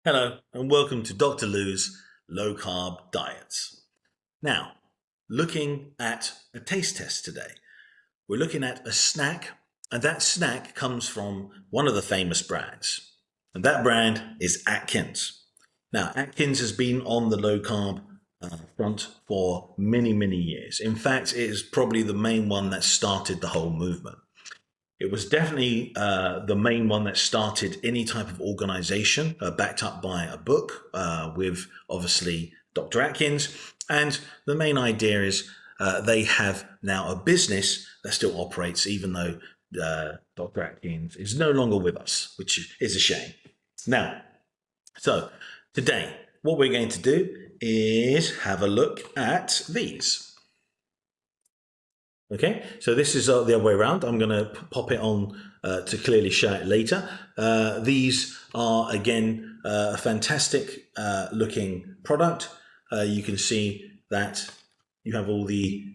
Hello and welcome to Dr. Lou's Low Carb Diets. Now, looking at a taste test today. We're looking at a snack, and that snack comes from one of the famous brands. And that brand is Atkins. Now, Atkins has been on the low carb front for many, many years. In fact, it is probably the main one that started the whole movement. It was definitely the main one that started any type of organization backed up by a book with obviously Dr. Atkins. And the main idea is they have now a business that still operates even though Dr. Atkins is no longer with us, which is a shame. Now, so today, what we're going to do is have a look at these. Okay, so this is the other way around. I'm going to pop it on to clearly show it later. These are, again, a fantastic looking product. You can see that you have all the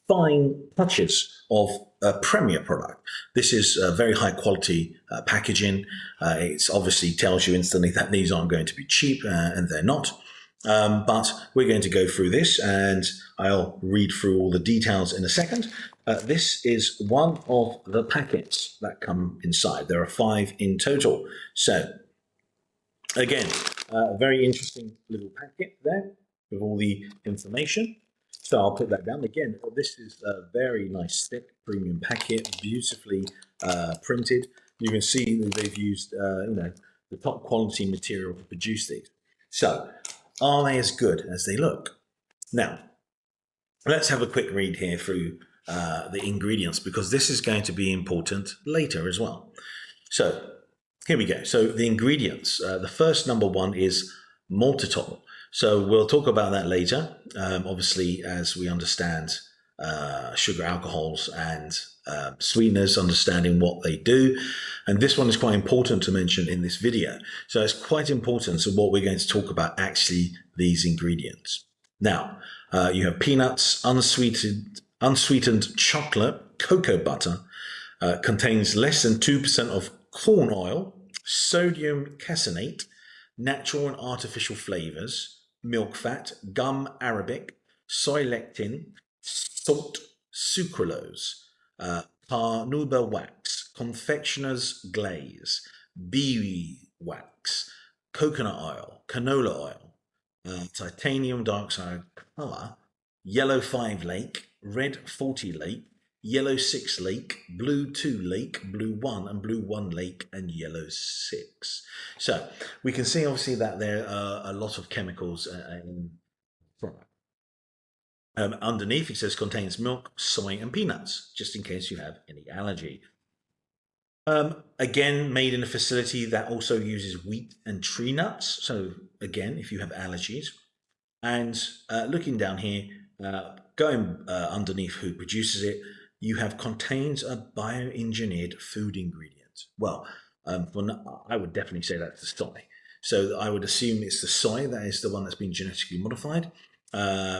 fine touches of a premier product. This is very high quality packaging. It obviously tells you instantly that these aren't going to be cheap, and they're not. But we're going to go through this and I'll read through all the details in a second. This is one of the packets that come inside. There are 5 in total. So again, a very interesting little packet there with all the information. So I'll put that down. Again, this is a very nice thick premium packet, beautifully printed. You can see that they've used the top quality material to produce these. So are they as good as they look? Now, let's have a quick read here through the ingredients because this is going to be important later as well. So here we go. So the ingredients, the first number one is maltitol. So we'll talk about that later. Obviously, as we understand sugar alcohols and sweeteners, understanding what they do. And this one is quite important to mention in this video. So it's quite important to what we're going to talk about actually these ingredients. Now, you have peanuts, unsweetened chocolate, cocoa butter, contains less than 2% of corn oil, sodium caseinate, natural and artificial flavors, milk fat, gum arabic, soy lectin, salt, sucralose, carnauba wax, confectioner's glaze, beeswax, coconut oil, canola oil, titanium dioxide color, yellow 5 lake, red 40 lake, yellow 6 lake, blue 2 lake, blue 1 and blue 1 lake, and yellow 6. So we can see obviously that there are a lot of chemicals in product. Underneath it says contains milk, soy and peanuts, just in case you have any allergy. Again, made in a facility that also uses wheat and tree nuts. So again, if you have allergies. And looking down here, going underneath who produces it, you have contains a bioengineered food ingredient. Well, I would definitely say that's the soy. So I would assume it's the soy that is the one that's been genetically modified.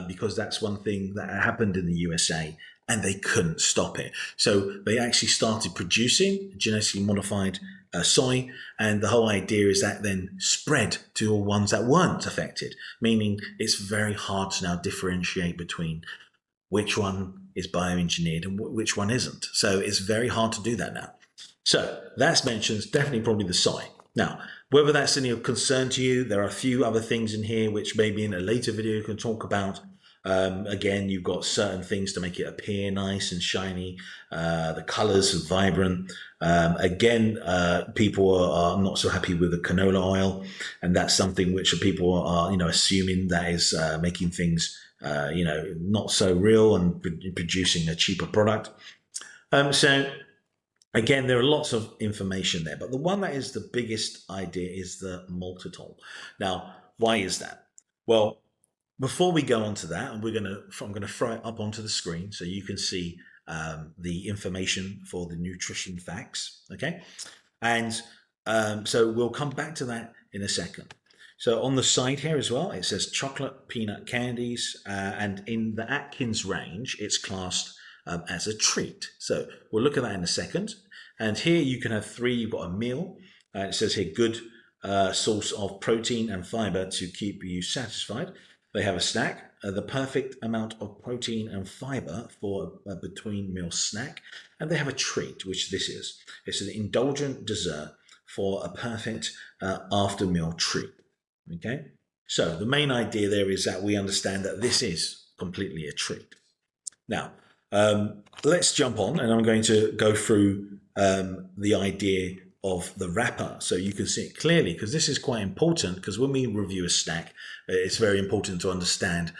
Because that's one thing that happened in the USA and they couldn't stop it. So they actually started producing genetically modified soy, and the whole idea is that then spread to all ones that weren't affected, meaning it's very hard to now differentiate between which one is bioengineered and which one isn't. So it's very hard to do that now. So that's mentioned, definitely probably the soy. Now, whether that's any concern to you, there are a few other things in here which maybe in a later video you can talk about. Again, you've got certain things to make it appear nice and shiny. The colors are vibrant. Again, people are not so happy with the canola oil, and that's something which people are, assuming that is making things, not so real and producing a cheaper product. So again, there are lots of information there, but the one that is the biggest idea is the maltitol. Now, why is that? Well, before we go on to that, and I'm going to throw it up onto the screen so you can see the information for the nutrition facts, okay? And so we'll come back to that in a second. So on the side here as well, it says chocolate peanut candies, and in the Atkins range, it's classed as a treat. So we'll look at that in a second. And here you can have 3. You've got a meal. It says here good source of protein and fiber to keep you satisfied. They have a snack, the perfect amount of protein and fiber for a between meal snack. And they have a treat, which this is. It's an indulgent dessert for a perfect after meal treat. Okay? So the main idea there is that we understand that this is completely a treat. Now, let's jump on, and I'm going to go through the idea of the wrapper so you can see it clearly, because this is quite important, because when we review a snack, it's very important to understand,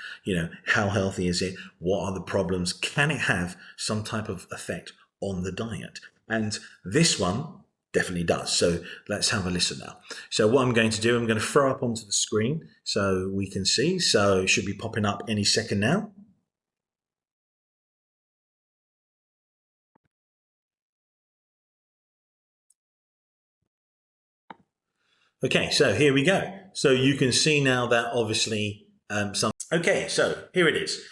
how healthy is it? What are the problems? Can it have some type of effect on the diet? And this one definitely does. So let's have a listen now. So what I'm going to do, I'm going to throw up onto the screen so we can see. So it should be popping up any second now. Okay, so here we go. So you can see now that obviously Okay, so here it is.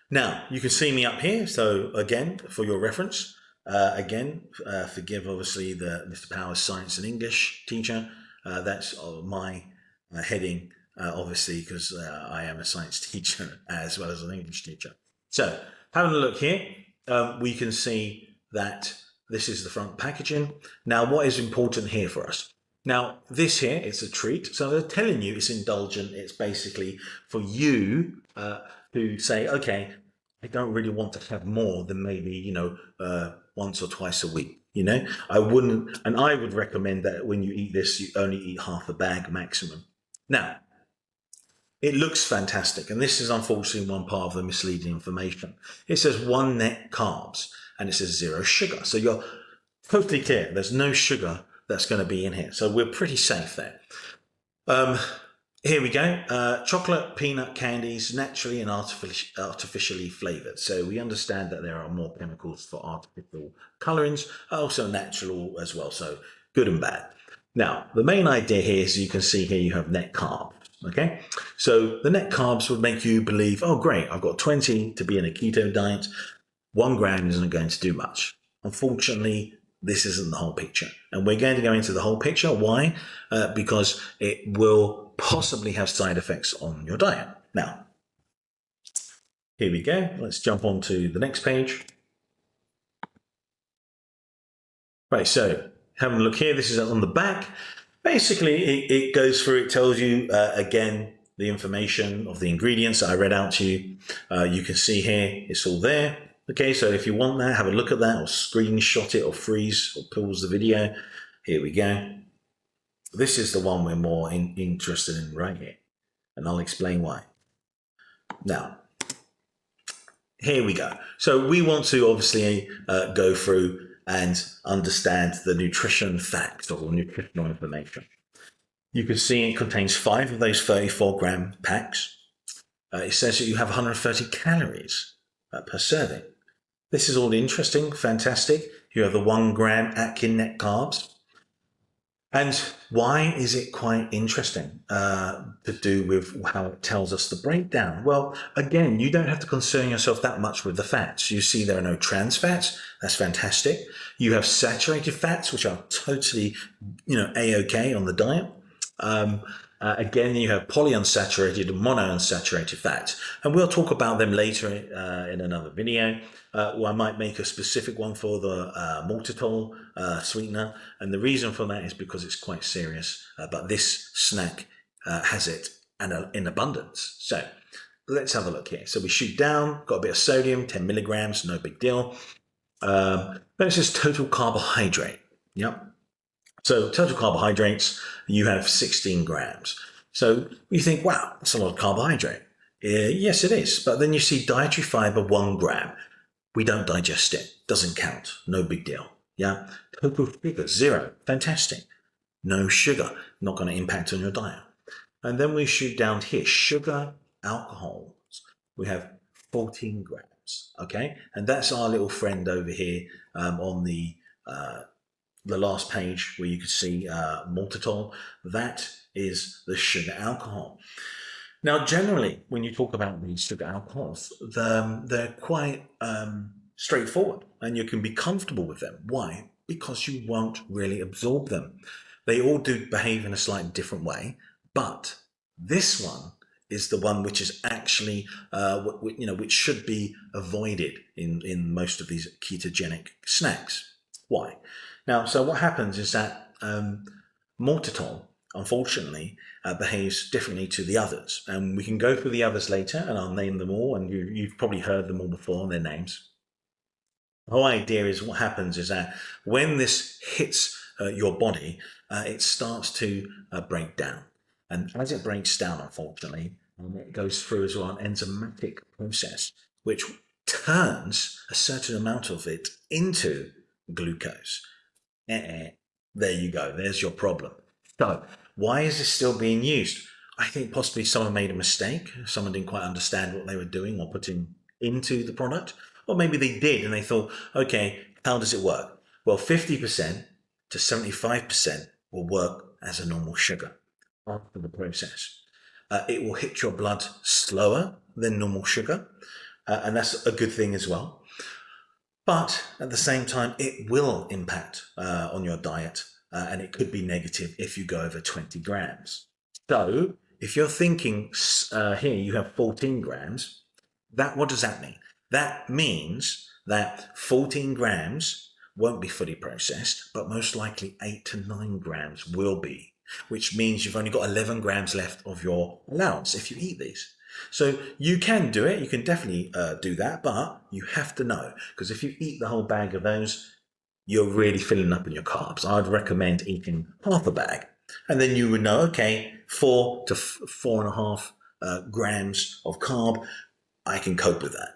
Now, you can see me up here. So again, for your reference, forgive obviously the Mr. Powers Science and English teacher. That's my heading, obviously, because I am a science teacher as well as an English teacher. So having a look here, we can see that this is the front packaging. Now, what is important here for us? Now, this here, it's a treat. So they're telling you it's indulgent. It's basically for you to say, okay, I don't really want to have more than maybe, once or twice a week. I wouldn't, and I would recommend that when you eat this, you only eat half a bag maximum. Now, it looks fantastic. And this is unfortunately one part of the misleading information. It says 1 net carbs and it says 0 sugar. So you're totally clear. There's no sugar that's going to be in here. So we're pretty safe there. Here we go. Chocolate peanut candies, naturally and artificially flavored. So we understand that there are more chemicals for artificial colorings, also natural as well. So good and bad. Now, the main idea here is you can see here you have net carbs. Okay, so the net carbs would make you believe, oh, great, I've got 20 to be in a keto diet. 1 gram isn't going to do much. Unfortunately, this isn't the whole picture. And we're going to go into the whole picture. Why? Because it will possibly have side effects on your diet. Now, here we go. Let's jump on to the next page. Right, so having a look here, this is on the back. Basically, it goes through, it tells you, again, the information of the ingredients that I read out to you. You can see here, it's all there. Okay, so if you want that, have a look at that, or screenshot it, or freeze, or pause the video. Here we go. This is the one we're more interested in right here, and I'll explain why. Now, here we go. So we want to obviously go through and understand the nutrition facts or nutritional information. You can see it contains 5 of those 34-gram packs. It says that you have 130 calories per serving. This is all interesting, fantastic. You have the 1 gram Atkins net carbs. And why is it quite interesting to do with how it tells us the breakdown? Well, again, you don't have to concern yourself that much with the fats. You see there are no trans fats. That's fantastic. You have saturated fats, which are totally, A-OK on the diet. Again, you have polyunsaturated and monounsaturated fats. And we'll talk about them later in another video. I might make a specific one for the maltitol sweetener. And the reason for that is because it's quite serious. But this snack has it in abundance. So let's have a look here. So we shoot down, got a bit of sodium, 10 milligrams, no big deal. Then it says total carbohydrate. Yep. So total carbohydrates, you have 16 grams. So you think, wow, that's a lot of carbohydrate. Yes, it is. But then you see dietary fiber, 1 gram. We don't digest it. Doesn't count. No big deal. Yeah. Total sugar, 0. Fantastic. No sugar. Not going to impact on your diet. And then we shoot down here. Sugar, alcohols. We have 14 grams. Okay. And that's our little friend over here on the last page where you can see maltitol. That is the sugar alcohol. Now, generally, when you talk about these sugar alcohols, they're quite straightforward and you can be comfortable with them. Why? Because you won't really absorb them. They all do behave in a slightly different way, but this one is the one which is actually, which should be avoided in most of these ketogenic snacks. Why? Now, so what happens is that maltitol, unfortunately, behaves differently to the others, and we can go through the others later, and I'll name them all, and you've probably heard them all before, their names. The whole idea is what happens is that when this hits your body, it starts to break down. And as it breaks down, unfortunately, it goes through as well an enzymatic process, which turns a certain amount of it into glucose. There you go. There's your problem. So why is this still being used? I think possibly someone made a mistake. Someone didn't quite understand what they were doing or putting into the product. Or maybe they did and they thought, okay, how does it work? Well, 50% to 75% will work as a normal sugar after the process. It will hit your blood slower than normal sugar, and that's a good thing as well. But at the same time, it will impact on your diet, and it could be negative if you go over 20 grams. So if you're thinking here you have 14 grams, what does that mean? That means that 14 grams won't be fully processed, but most likely 8 to 9 grams will be, which means you've only got 11 grams left of your allowance if you eat these. So you can do it, you can definitely do that, but you have to know, because if you eat the whole bag of those, you're really filling up in your carbs. I'd recommend eating half a bag, and then you would know, okay, 4 to 4.5 grams of carb, I can cope with that.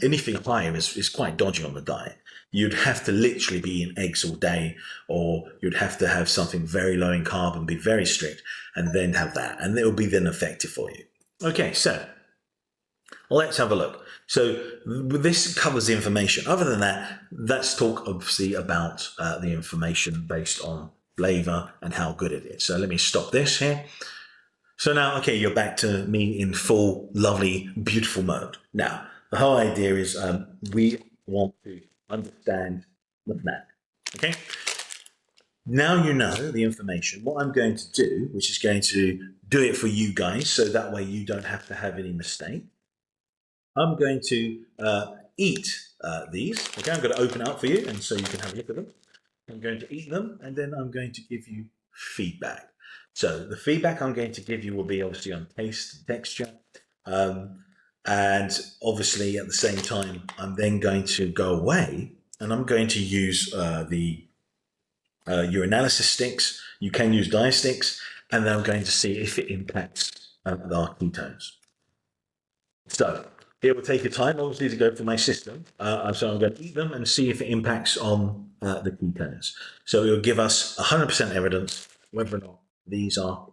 Anything higher is quite dodgy on the diet. You'd have to literally be eating eggs all day, or you'd have to have something very low in carb and be very strict, and then have that, and it will be then effective for you. Okay, so let's have a look. So this covers the information. Other than that, let's talk obviously about the information based on flavor and how good it is. So let me stop this here. So now, okay, you're back to me in full, lovely, beautiful mode. Now, the whole idea is we want to understand the snack. Okay? Now you know the information. What I'm going to do, which is going to do it for you guys, so that way you don't have to have any mistake. I'm going to eat these. Okay, I'm going to open up for you, and so you can have a look at them. I'm going to eat them, and then I'm going to give you feedback. So the feedback I'm going to give you will be obviously on taste and texture. And obviously at the same time, I'm then going to go away and I'm going to use the urinalysis sticks. You can use diastics, and then I'm going to see if it impacts our ketones. So it will take a time, obviously, to go through my system. So I'm going to eat them and see if it impacts on the ketones. So it will give us 100% evidence whether or not these will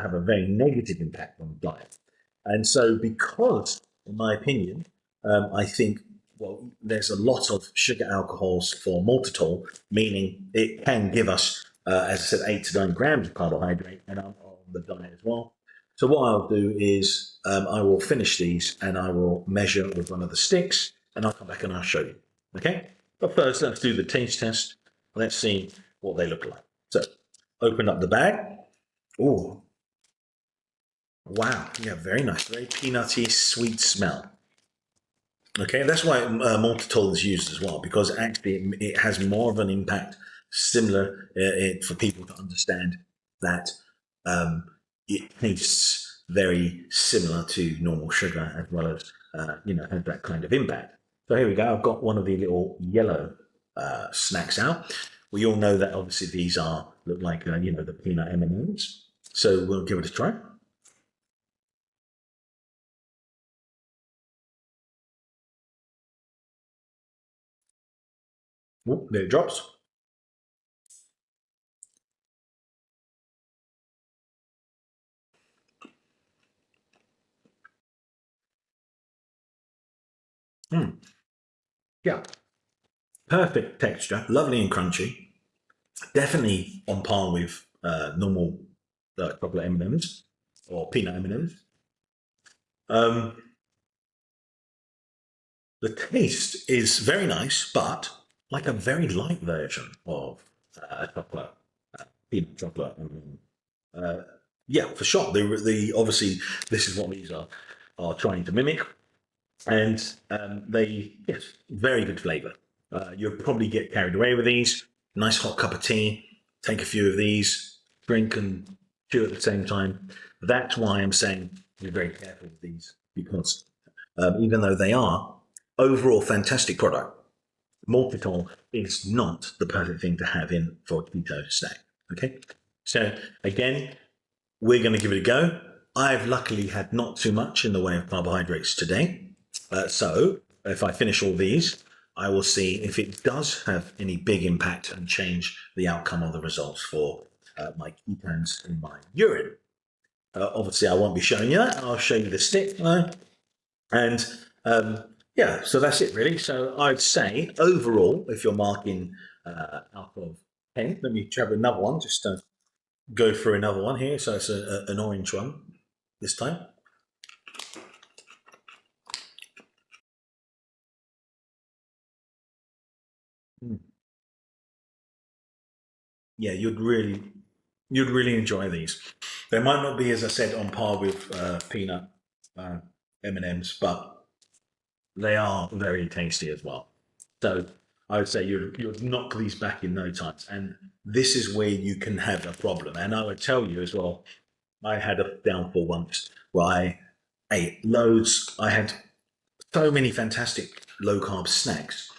have a very negative impact on diet. And so because, in my opinion, I think, well, there's a lot of sugar alcohols for maltitol, meaning it can give us, as I said, 8 to 9 grams of carbohydrate, and I'm on the diet as well. So what I'll do is I will finish these and I will measure with one of the sticks, and I'll come back and I'll show you. Okay? But first, let's do the taste test. Let's see what they look like. So, open up the bag. Oh, wow. Yeah, very nice. Very peanutty, sweet smell. Okay, that's why maltitol is used as well, because actually it has more of an impact, similar for people to understand that it tastes very similar to normal sugar, as well as has that kind of impact. So here we go. I've got one of the little yellow snacks out. We all know that obviously these look like the peanut M&Ms. So we'll give it a try. Oh, there it drops. Yeah, perfect texture, lovely and crunchy. Definitely on par with normal chocolate M&Ms or peanut M&Ms. The taste is very nice, but like a very light version of chocolate peanut chocolate. Yeah, for sure. The obviously this is what these are trying to mimic, and they yes, very good flavour. You'll probably get carried away with these. Nice hot cup of tea. Take a few of these, drink and chew at the same time. That's why I'm saying be very careful with these because even though they are overall fantastic product, maltitol is not the perfect thing to have in for a keto snack. Okay, so again, we're going to give it a go. I've luckily had not too much in the way of carbohydrates today. So if I finish all these, I will see if it does have any big impact and change the outcome of the results for my ketones in my urine. Obviously, I won't be showing you that. I'll show you the stick. And yeah, so that's it really. So I'd say overall, if you're marking out of 10, let me grab another one just to go through another one here. So it's an orange one this time. Yeah, you'd really enjoy these. They might not be, as I said, on par with peanut M&Ms, but they are very tasty as well. So I would say you'd knock these back in no time. And this is where you can have a problem. And I would tell you as well, I had a downfall once where I ate loads. I had so many fantastic low carb snacks.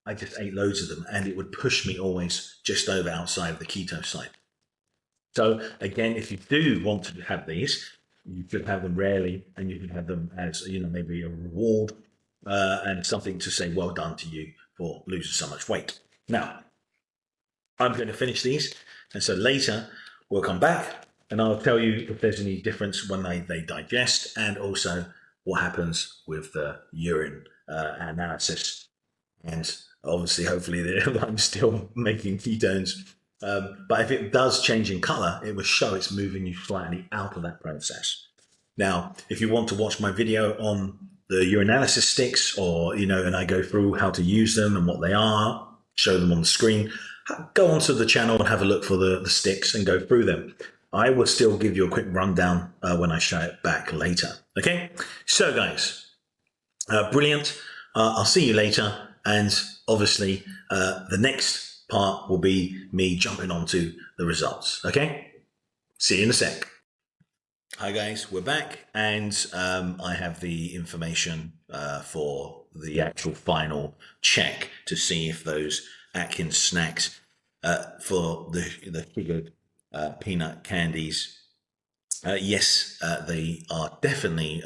I just ate loads of them and it would push me always just over outside of the keto side. So again, if you do want to have these, you should have them rarely and you can have them as, maybe a reward and something to say, well done to you for losing so much weight. Now, I'm going to finish these. And so later we'll come back and I'll tell you if there's any difference when they digest and also what happens with the urine analysis. And obviously, hopefully, I'm still making ketones. But if it does change in color, it will show it's moving you slightly out of that process. Now, if you want to watch my video on the urinalysis sticks or, and I go through how to use them and what they are, show them on the screen, go onto the channel and have a look for the sticks and go through them. I will still give you a quick rundown when I show it back later. Okay, so guys, brilliant. I'll see you later. And obviously, the next part will be me jumping onto the results. Okay, see you in a sec. Hi guys, we're back, and I have the information for the actual final check to see if those Atkins snacks for the sugared peanut candies, yes, they are definitely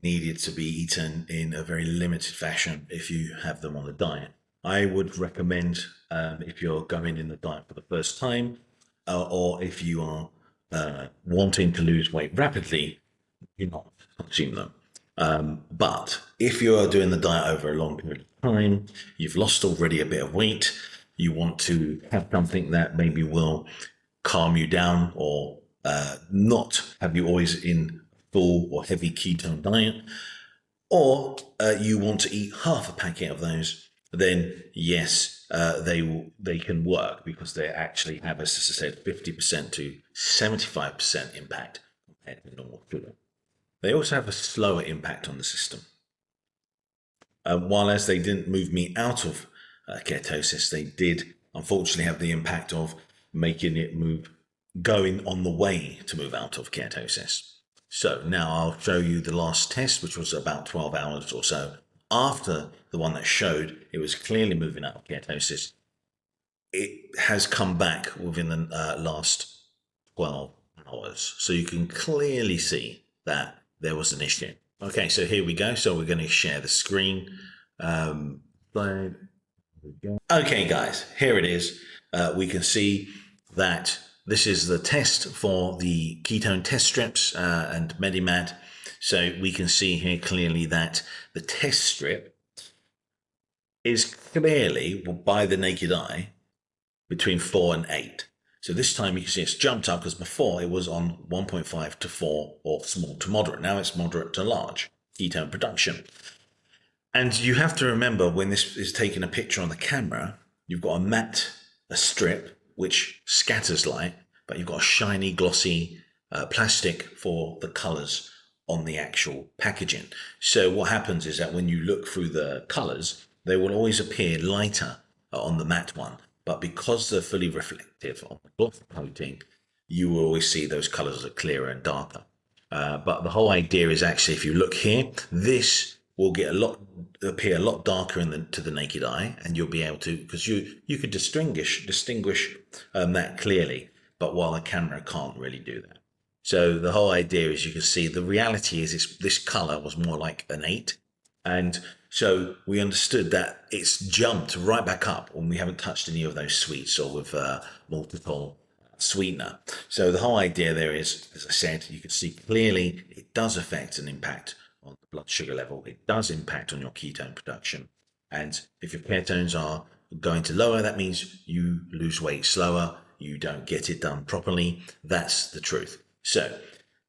needed to be eaten in a very limited fashion if you have them on a diet. I would recommend if you're going in the diet for the first time or if you are wanting to lose weight rapidly, you not consume them. But if you are doing the diet over a long period of time, you've lost already a bit of weight, you want to have something that maybe will calm you down or not have you always in full or heavy ketone diet, or you want to eat half a packet of those, then yes, they can work because they actually have, as I said, 50% to 75% impact compared to normal sugar. They also have a slower impact on the system. While as they didn't move me out of ketosis, they did unfortunately have the impact of making it going on the way to move out of ketosis. So now I'll show you the last test, which was about 12 hours or so after the one that showed it was clearly moving out of ketosis. It has come back within the last 12 hours. So you can clearly see that there was an issue. Okay, so here we go. So we're going to share the screen. Okay, guys, here it is. We can see that this is the test for the ketone test strips and Medimat. So we can see here clearly that the test strip is clearly, by the naked eye, between 4 and 8. So this time you can see it's jumped up because before it was on 1.5 to 4 or small to moderate. Now it's moderate to large ketone production. And you have to remember when this is taking a picture on the camera, you've got a strip which scatters light, but you've got a shiny, glossy plastic for the colors on the actual packaging. So what happens is that when you look through the colors, they will always appear lighter on the matte one, but because they're fully reflective on the gloss coating, you will always see those colors are clearer and darker. But the whole idea is actually, if you look here, this will appear a lot darker to the naked eye, and you'll be able to, because you could distinguish that clearly, but while the camera can't really do that. So the whole idea is, you can see, the reality is this color was more like an 8. And so we understood that it's jumped right back up when we haven't touched any of those sweets or with maltitol sweetener. So the whole idea there is, as I said, you can see clearly it does affect and impact on the blood sugar level. It does impact on your ketone production. And if your ketones are going to lower, that means you lose weight slower, you don't get it done properly. That's the truth. So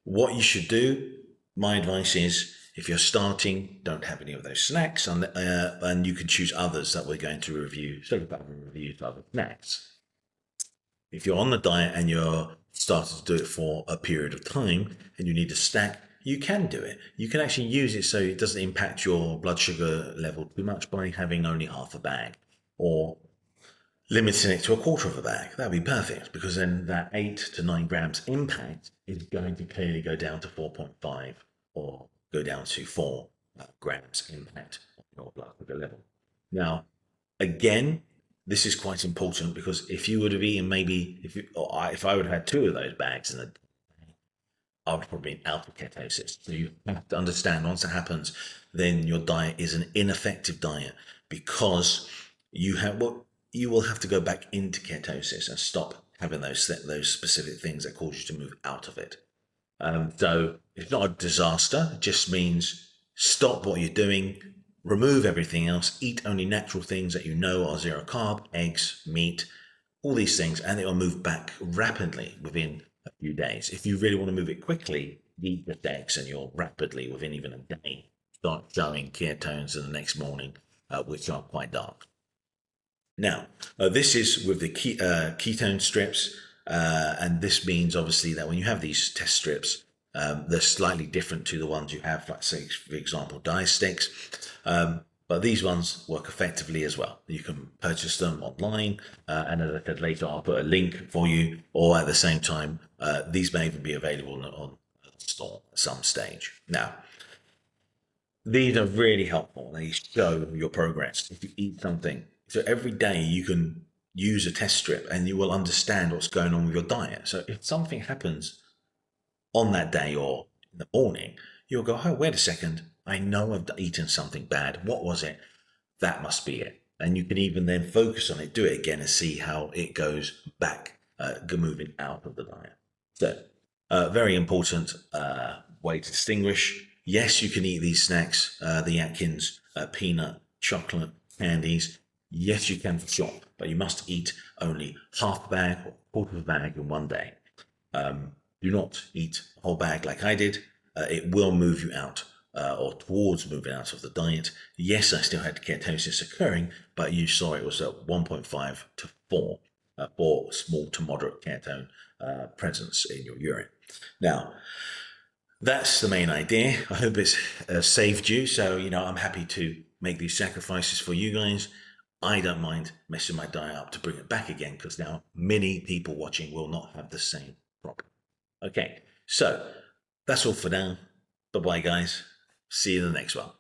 what you should do, my advice is, if you're starting, don't have any of those snacks, and you can choose others that we're going to review. So we've got a review of other snacks. If you're on the diet and you're starting to do it for a period of time and you need a snack, you can do it. You can actually use it so it doesn't impact your blood sugar level too much by having only half a bag, or limiting it to a quarter of a bag. That'd be perfect, because then that 8 to 9 grams impact is going to clearly go down to 4.5 or go down to 4 grams impact on your blood sugar level. Now, again, this is quite important, because if you would have eaten if I would have had 2 of those bags in a day, I would have probably been out of ketosis. So you have to understand, once that happens, then your diet is an ineffective diet, because you will have to go back into ketosis and stop having those specific things that cause you to move out of it. So it's not a disaster. It just means stop what you're doing, remove everything else, eat only natural things that you know are 0 carb, eggs, meat, all these things, and it will move back rapidly within a few days. If you really want to move it quickly, eat just eggs, and you'll rapidly, within even a day, start showing ketones in the next morning, which are quite dark. Now, this is with the ketone strips, and this means obviously that when you have these test strips, they're slightly different to the ones you have, like, say, for example, Diastix, but these ones work effectively as well. You can purchase them online, and as I said, later I'll put a link for you, or at the same time, these may even be available on the store at some stage. Now, these are really helpful. They show your progress. If you eat something, so every day you can use a test strip and you will understand what's going on with your diet. So if something happens on that day or in the morning, you'll go, oh, wait a second, I know I've eaten something bad. What was it? That must be it. And you can even then focus on it, do it again, and see how it goes back, moving out of the diet. So very important way to distinguish. Yes, you can eat these snacks, the Atkins peanut chocolate candies. Yes, you can for sure, but you must eat only half a bag or a quarter of a bag in one day. Do not eat a whole bag like I did. It will move you out, or towards moving out of the diet. Yes, I still had ketosis occurring, but you saw it was at 1.5 to 4 for small to moderate ketone presence in your urine. Now, that's the main idea. I hope it's saved you. So, I'm happy to make these sacrifices for you guys. I don't mind messing my diet up to bring it back again, because now many people watching will not have the same problem. Okay, so that's all for now. Bye-bye, guys. See you in the next one.